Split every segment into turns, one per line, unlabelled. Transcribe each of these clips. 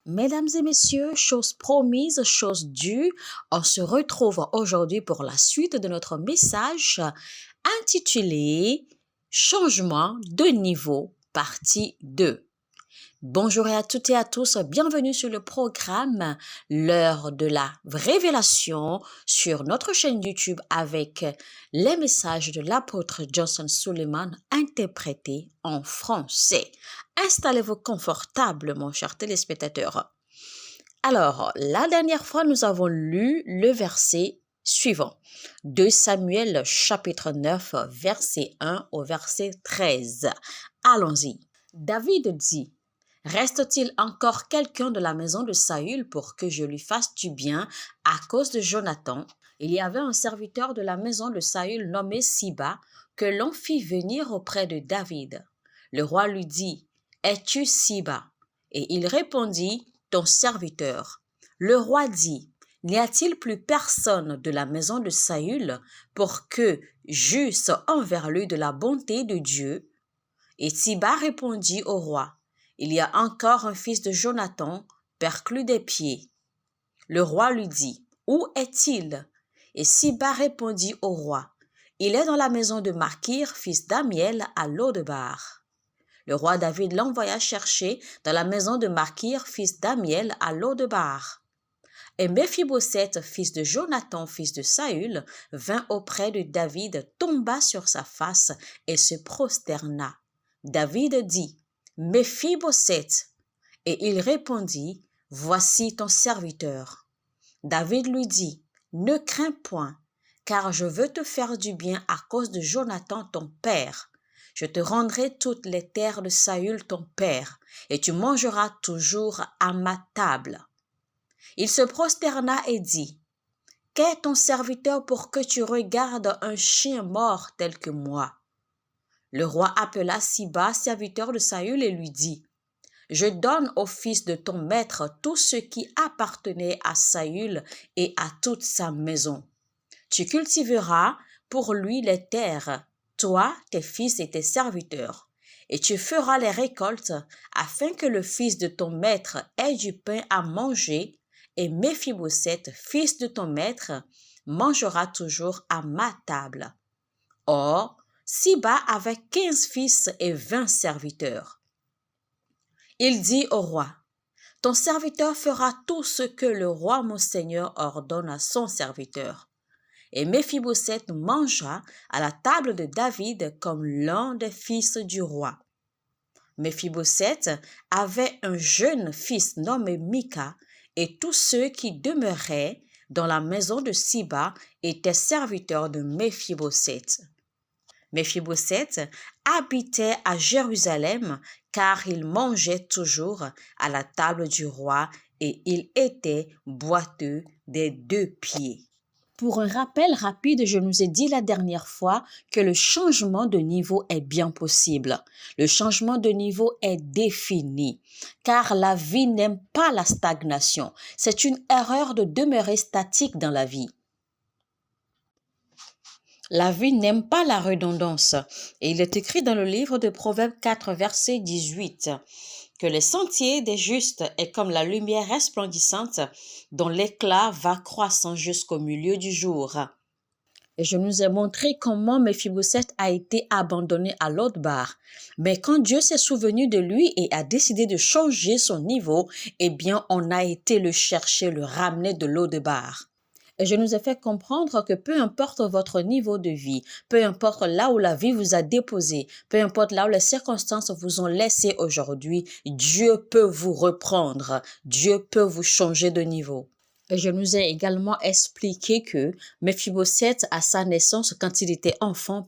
Mesdames et messieurs, chose promise, chose due, on se retrouve aujourd'hui pour la suite de notre message intitulé Changement de niveau, partie 2. Bonjour à toutes et à tous, bienvenue sur le programme L'heure de la révélation sur notre chaîne YouTube avec les messages de l'apôtre Johnson Suleiman interprétés en français. Installez-vous confortablement, chers téléspectateurs. Alors, la dernière fois, nous avons lu le verset suivant. 2 Samuel chapitre 9, verset 1 au verset 13. Allons-y. David dit: Reste-t-il encore quelqu'un de la maison de Saül pour que je lui fasse du bien à cause de Jonathan? Il y avait un serviteur de la maison de Saül nommé Siba que l'on fit venir auprès de David. Le roi lui dit: Es-tu Siba? Et il répondit: Ton serviteur. Le roi dit: N'y a-t-il plus personne de la maison de Saül pour que j'eusse envers lui de la bonté de Dieu? Et Siba répondit au roi: Il y a encore un fils de Jonathan, perclus des pieds. Le roi lui dit: Où est-il? Et Siba répondit au roi: Il est dans la maison de Makir, fils d'Amiel, à Lodebar. Le roi David l'envoya chercher dans la maison de Makir, fils d'Amiel, à Lodebar. Et Méphibosheth, fils de Jonathan, fils de Saül, vint auprès de David, tomba sur sa face et se prosterna. David dit: Méphibosheth. Et il répondit: Voici ton serviteur. David lui dit: Ne crains point, car je veux te faire du bien à cause de Jonathan ton père. Je te rendrai toutes les terres de Saül ton père, et tu mangeras toujours à ma table. Il se prosterna et dit: Qu'est ton serviteur pour que tu regardes un chien mort tel que moi? Le roi appela Siba, serviteur de Saül, et lui dit: Je donne au fils de ton maître tout ce qui appartenait à Saül et à toute sa maison. Tu cultiveras pour lui les terres, toi, tes fils et tes serviteurs, et tu feras les récoltes afin que le fils de ton maître ait du pain à manger, et Méphibosheth, fils de ton maître, mangera toujours à ma table. Or, Siba avait 15 fils et 20 serviteurs. Il dit au roi: Ton serviteur fera tout ce que le roi mon seigneur ordonne à son serviteur. Et Méphibosheth mangea à la table de David comme l'un des fils du roi. Méphibosheth avait un jeune fils nommé Mika, et tous ceux qui demeuraient dans la maison de Siba étaient serviteurs de Méphibosheth. Méphibosheth habitait à Jérusalem, car il mangeait toujours à la table du roi et il était boiteux des 2 pieds. Pour un rappel rapide, je nous ai dit la dernière fois que le changement de niveau est bien possible. Le changement de niveau est défini, car la vie n'aime pas la stagnation. C'est une erreur de demeurer statique dans la vie. La vie n'aime pas la redondance. Et il est écrit dans le livre de Proverbes 4, verset 18, que les sentiers des justes est comme la lumière resplendissante dont l'éclat va croissant jusqu'au milieu du jour. Et je nous ai montré comment Méphibosheth a été abandonné à Lodebar. Mais quand Dieu s'est souvenu de lui et a décidé de changer son niveau, eh bien, on a été le chercher, le ramener de Lodebar. Et je nous ai fait comprendre que peu importe votre niveau de vie, peu importe là où la vie vous a déposé, peu importe là où les circonstances vous ont laissé aujourd'hui, Dieu peut vous reprendre, Dieu peut vous changer de niveau. Et je nous ai également expliqué que Méphibosheth, à sa naissance, quand il était enfant,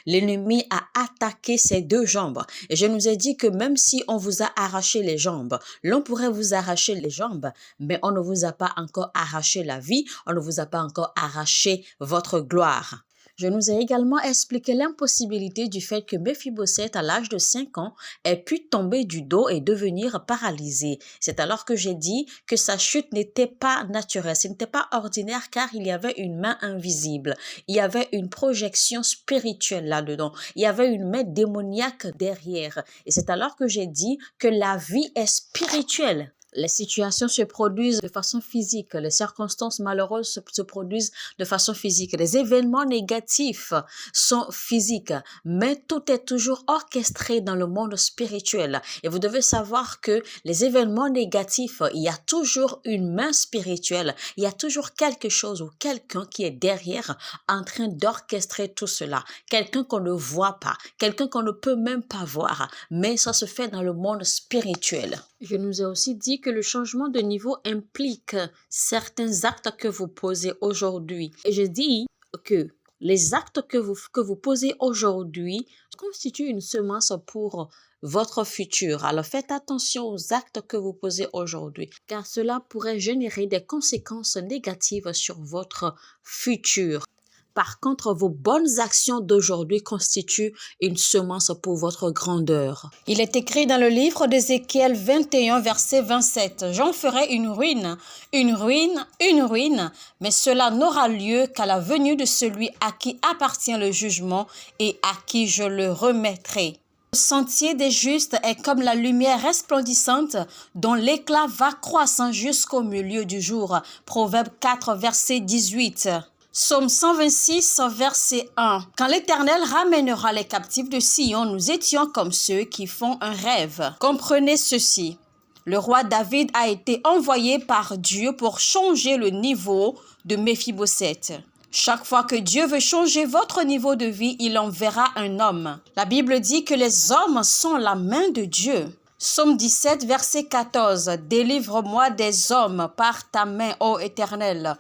l'ennemi a attaqué ses 2 jambes. Et je nous ai dit que même si on vous a arraché les jambes, l'on pourrait vous arracher les jambes, mais on ne vous a pas encore arraché la vie, on ne vous a pas encore arraché votre gloire. Je nous ai également expliqué l'impossibilité du fait que Méphibosheth, à l'âge de 5 ans, ait pu tomber du dos et devenir paralysé. C'est alors que j'ai dit que sa chute n'était pas naturelle, ce n'était pas ordinaire car il y avait une main invisible, il y avait une projection spirituelle là-dedans, il y avait une main démoniaque derrière. Et c'est alors que j'ai dit que la vie est spirituelle. Les situations se produisent de façon physique, les circonstances malheureuses se produisent de façon physique, les événements négatifs sont physiques, mais tout est toujours orchestré dans le monde spirituel. Et vous devez savoir que les événements négatifs, il y a toujours une main spirituelle, il y a toujours quelque chose ou quelqu'un qui est derrière en train d'orchestrer tout cela, quelqu'un qu'on ne voit pas, quelqu'un qu'on ne peut même pas voir, mais ça se fait dans le monde spirituel. Je nous ai aussi dit que le changement de niveau implique certains actes que vous posez aujourd'hui. Et je dis que les actes que vous posez aujourd'hui constituent une semence pour votre futur. Alors faites attention aux actes que vous posez aujourd'hui, car cela pourrait générer des conséquences négatives sur votre futur. Par contre, vos bonnes actions d'aujourd'hui constituent une semence pour votre grandeur. Il est écrit dans le livre d'Ézéchiel 21, verset 27. « J'en ferai une ruine, mais cela n'aura lieu qu'à la venue de celui à qui appartient le jugement et à qui je le remettrai. » Le sentier des justes est comme la lumière resplendissante dont l'éclat va croissant jusqu'au milieu du jour. Proverbe 4, verset 18. Psaume 126, verset 1. Quand l'Éternel ramènera les captifs de Sion, nous étions comme ceux qui font un rêve. Comprenez ceci. Le roi David a été envoyé par Dieu pour changer le niveau de Méphibosheth. Chaque fois que Dieu veut changer votre niveau de vie, il enverra un homme. La Bible dit que les hommes sont la main de Dieu. Psaume 17, verset 14. Délivre-moi des hommes par ta main, ô Éternel.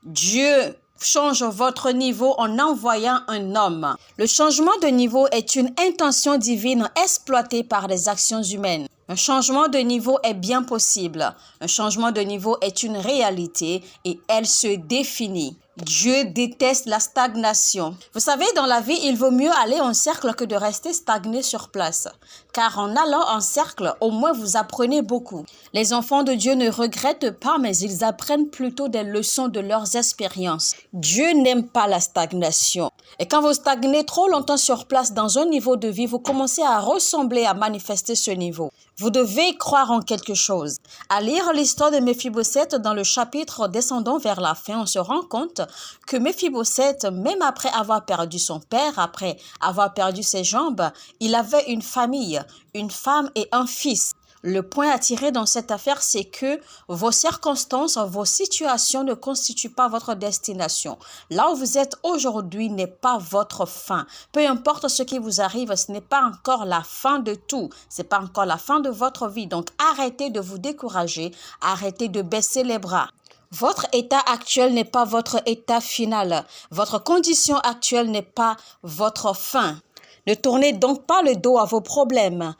Dieu change votre niveau en envoyant un homme. Le changement de niveau est une intention divine exploitée par les actions humaines. Un changement de niveau est bien possible. Un changement de niveau est une réalité et elle se définit. Dieu déteste la stagnation. Vous savez, dans la vie, il vaut mieux aller en cercle que de rester stagné sur place. Car en allant en cercle, au moins vous apprenez beaucoup. Les enfants de Dieu ne regrettent pas, mais ils apprennent plutôt des leçons de leurs expériences. Dieu n'aime pas la stagnation. Et quand vous stagnez trop longtemps sur place dans un niveau de vie, vous commencez à ressembler, à manifester ce niveau. Vous devez croire en quelque chose. À lire l'histoire de Méphibosheth dans le chapitre descendant vers la fin, on se rend compte que Méphibosheth, même après avoir perdu son père, après avoir perdu ses jambes, il avait une famille, une femme et un fils. Le point à tirer dans cette affaire, c'est que vos circonstances, vos situations ne constituent pas votre destination. Là où vous êtes aujourd'hui n'est pas votre fin. Peu importe ce qui vous arrive, ce n'est pas encore la fin de tout. Ce n'est pas encore la fin de votre vie. Donc arrêtez de vous décourager, arrêtez de baisser les bras. Votre état actuel n'est pas votre état final. Votre condition actuelle n'est pas votre fin. Ne tournez donc pas le dos à vos problèmes.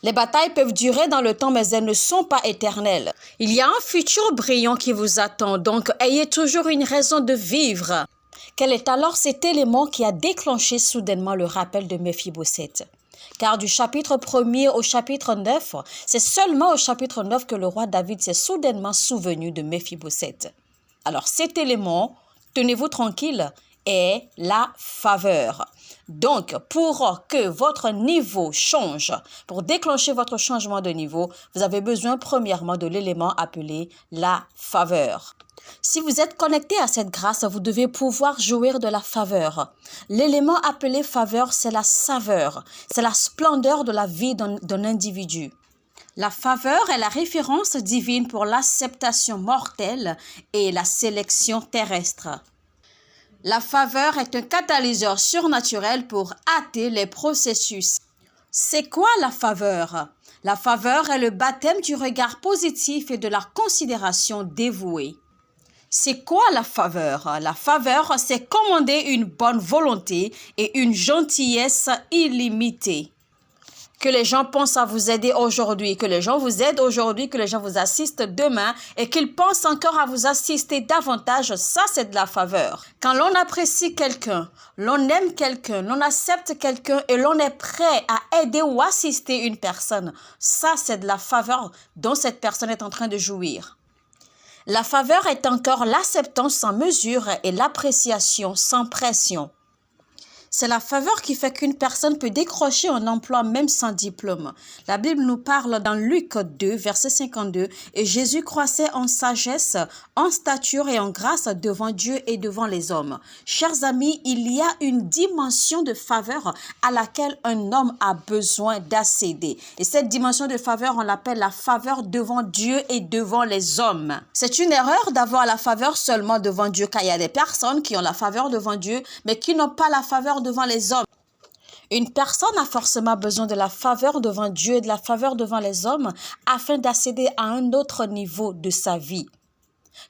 Les batailles peuvent durer dans le temps, mais elles ne sont pas éternelles. Il y a un futur brillant qui vous attend, donc ayez toujours une raison de vivre. Quel est alors cet élément qui a déclenché soudainement le rappel de Méphibosheth? Car du chapitre 1er au chapitre 9, c'est seulement au chapitre 9 que le roi David s'est soudainement souvenu de Méphibosheth. Alors cet élément, tenez-vous tranquille, est la faveur. Donc, pour que votre niveau change, pour déclencher votre changement de niveau, vous avez besoin premièrement de l'élément appelé la faveur. Si vous êtes connecté à cette grâce, vous devez pouvoir jouir de la faveur. L'élément appelé faveur, c'est la saveur, c'est la splendeur de la vie d'un individu. La faveur est la référence divine pour l'acceptation mortelle et la sélection terrestre. La faveur est un catalyseur surnaturel pour hâter les processus. C'est quoi la faveur? La faveur est le baptême du regard positif et de la considération dévouée. C'est quoi la faveur? La faveur, c'est commander une bonne volonté et une gentillesse illimitée. Que les gens pensent à vous aider aujourd'hui, que les gens vous aident aujourd'hui, que les gens vous assistent demain et qu'ils pensent encore à vous assister davantage, ça c'est de la faveur. Quand l'on apprécie quelqu'un, l'on aime quelqu'un, l'on accepte quelqu'un et l'on est prêt à aider ou assister une personne, ça c'est de la faveur dont cette personne est en train de jouir. La faveur est encore l'acceptance sans mesure et l'appréciation sans pression. C'est la faveur qui fait qu'une personne peut décrocher un emploi même sans diplôme. La Bible nous parle dans Luc 2, verset 52, « Et Jésus croissait en sagesse, en stature et en grâce devant Dieu et devant les hommes. » Chers amis, il y a une dimension de faveur à laquelle un homme a besoin d'accéder. Et cette dimension de faveur, on l'appelle la faveur devant Dieu et devant les hommes. C'est une erreur d'avoir la faveur seulement devant Dieu, car il y a des personnes qui ont la faveur devant Dieu, mais qui n'ont pas la faveur devant les hommes. Une personne a forcément besoin de la faveur devant Dieu et de la faveur devant les hommes afin d'accéder à un autre niveau de sa vie.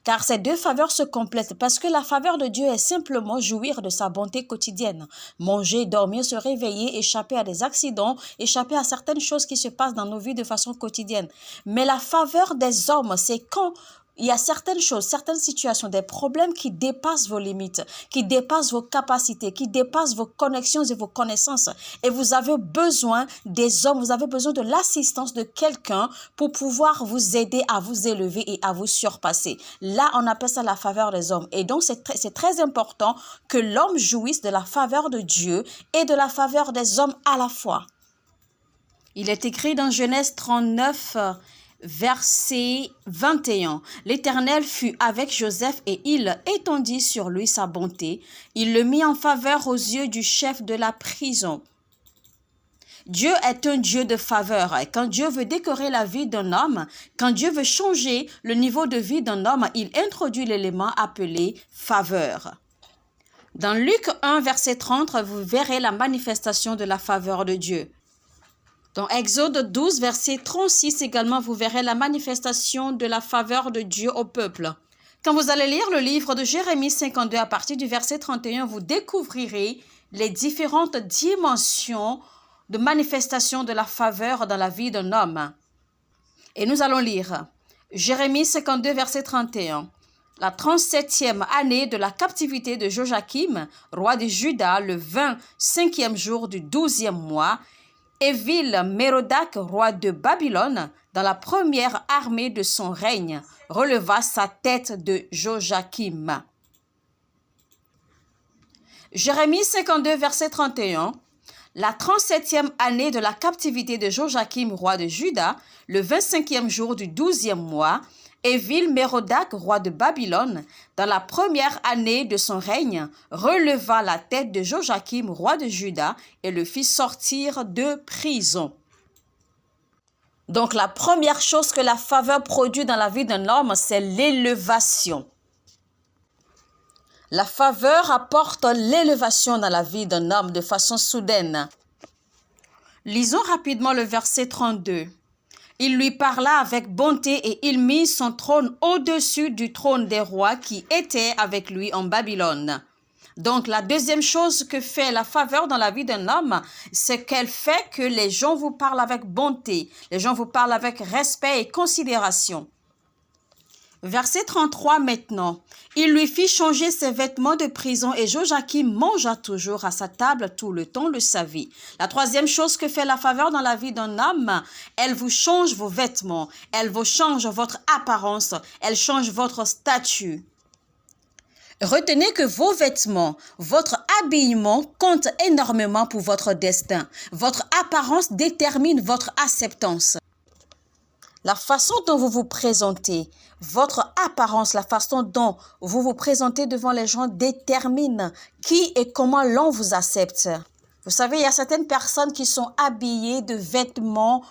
Car ces deux faveurs se complètent parce que la faveur de Dieu est simplement jouir de sa bonté quotidienne. Manger, dormir, se réveiller, échapper à des accidents, échapper à certaines choses qui se passent dans nos vies de façon quotidienne. Mais la faveur des hommes, c'est quand il y a certaines choses, certaines situations, des problèmes qui dépassent vos limites, qui dépassent vos capacités, qui dépassent vos connexions et vos connaissances. Et vous avez besoin des hommes, vous avez besoin de l'assistance de quelqu'un pour pouvoir vous aider à vous élever et à vous surpasser. Là, on appelle ça la faveur des hommes. Et donc, c'est très important que l'homme jouisse de la faveur de Dieu et de la faveur des hommes à la fois. Il est écrit dans Genèse 39, verset 21, « L'Éternel fut avec Joseph et il étendit sur lui sa bonté. Il le mit en faveur aux yeux du chef de la prison. » Dieu est un Dieu de faveur. Et quand Dieu veut décorer la vie d'un homme, quand Dieu veut changer le niveau de vie d'un homme, il introduit l'élément appelé faveur. Dans Luc 1, verset 30, vous verrez la manifestation de la faveur de Dieu. Dans Exode 12, verset 36 également, vous verrez la manifestation de la faveur de Dieu au peuple. Quand vous allez lire le livre de Jérémie 52 à partir du verset 31, vous découvrirez les différentes dimensions de manifestation de la faveur dans la vie d'un homme. Et nous allons lire Jérémie 52, verset 31. La 37e année de la captivité de Joachim, roi de Juda, le 25e jour du 12e mois, Évil-Mérodach, roi de Babylone, dans la première armée de son règne, releva sa tête de Joachim. Jérémie 52, verset 31. La 37e année de la captivité de Joachim, roi de Juda, le 25e jour du 12e mois, Évil-Mérodach, roi de Babylone, dans la première année de son règne, releva la tête de Joachim, roi de Juda, et le fit sortir de prison. Donc, la première chose que la faveur produit dans la vie d'un homme, c'est l'élévation. La faveur apporte l'élévation dans la vie d'un homme de façon soudaine. Lisons rapidement le verset 32. Il lui parla avec bonté et il mit son trône au-dessus du trône des rois qui étaient avec lui en Babylone. Donc, la deuxième chose que fait la faveur dans la vie d'un homme, c'est qu'elle fait que les gens vous parlent avec bonté, les gens vous parlent avec respect et considération. Verset 33 maintenant. Il lui fit changer ses vêtements de prison et Joachim mangea toujours à sa table tout le temps de sa vie. La troisième chose que fait la faveur dans la vie d'un homme, elle vous change vos vêtements, elle vous change votre apparence, elle change votre statut. Retenez que vos vêtements, votre habillement compte énormément pour votre destin. Votre apparence détermine votre acceptance. La façon dont vous vous présentez, votre apparence, la façon dont vous vous présentez devant les gens détermine qui et comment l'on vous accepte. Vous savez, il y a certaines personnes qui sont habillées de vêtements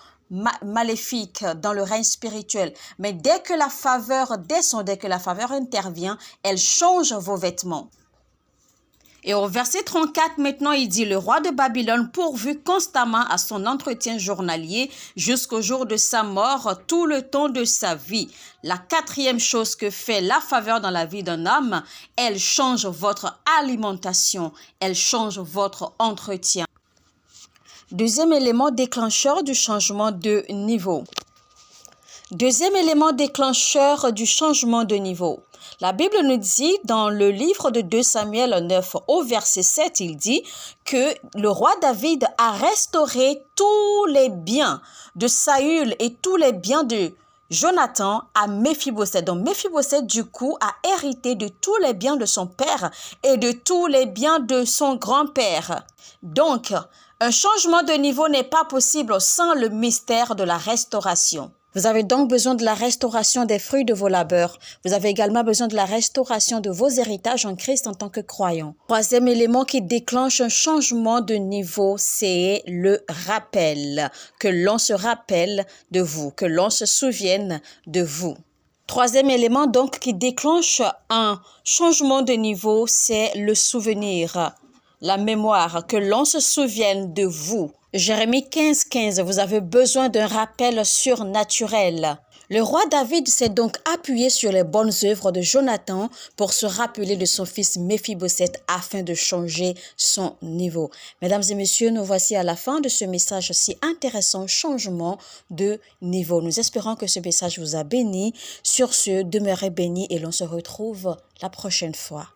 maléfiques dans le règne spirituel. Mais dès que la faveur descend, dès que la faveur intervient, elle change vos vêtements. Et au verset 34, maintenant, il dit, « Le roi de Babylone pourvut constamment à son entretien journalier jusqu'au jour de sa mort, tout le temps de sa vie. » La quatrième chose que fait la faveur dans la vie d'un homme, elle change votre alimentation, elle change votre entretien. Deuxième élément déclencheur du changement de niveau. Deuxième élément déclencheur du changement de niveau. La Bible nous dit dans le livre de 2 Samuel 9 au verset 7, il dit que le roi David a restauré tous les biens de Saül et tous les biens Jonathan à Méphibosheth. Donc Méphibosheth, du coup, a hérité de tous les biens de son père et de tous les biens de son grand-père. Donc, un changement de niveau n'est pas possible sans le mystère de la restauration. Vous avez donc besoin de la restauration des fruits de vos labeurs. Vous avez également besoin de la restauration de vos héritages en Christ en tant que croyant. Troisième élément qui déclenche un changement de niveau, c'est le rappel. Que l'on se rappelle de vous, que l'on se souvienne de vous. Troisième élément donc qui déclenche un changement de niveau, c'est le souvenir, la mémoire, que l'on se souvienne de vous. Jérémie 15:15, vous avez besoin d'un rappel surnaturel. Le roi David s'est donc appuyé sur les bonnes œuvres de Jonathan pour se rappeler de son fils Méphibosheth afin de changer son niveau. Mesdames et messieurs, nous voici à la fin de ce message si intéressant, changement de niveau. Nous espérons que ce message vous a béni. Sur ce, demeurez bénis et l'on se retrouve la prochaine fois.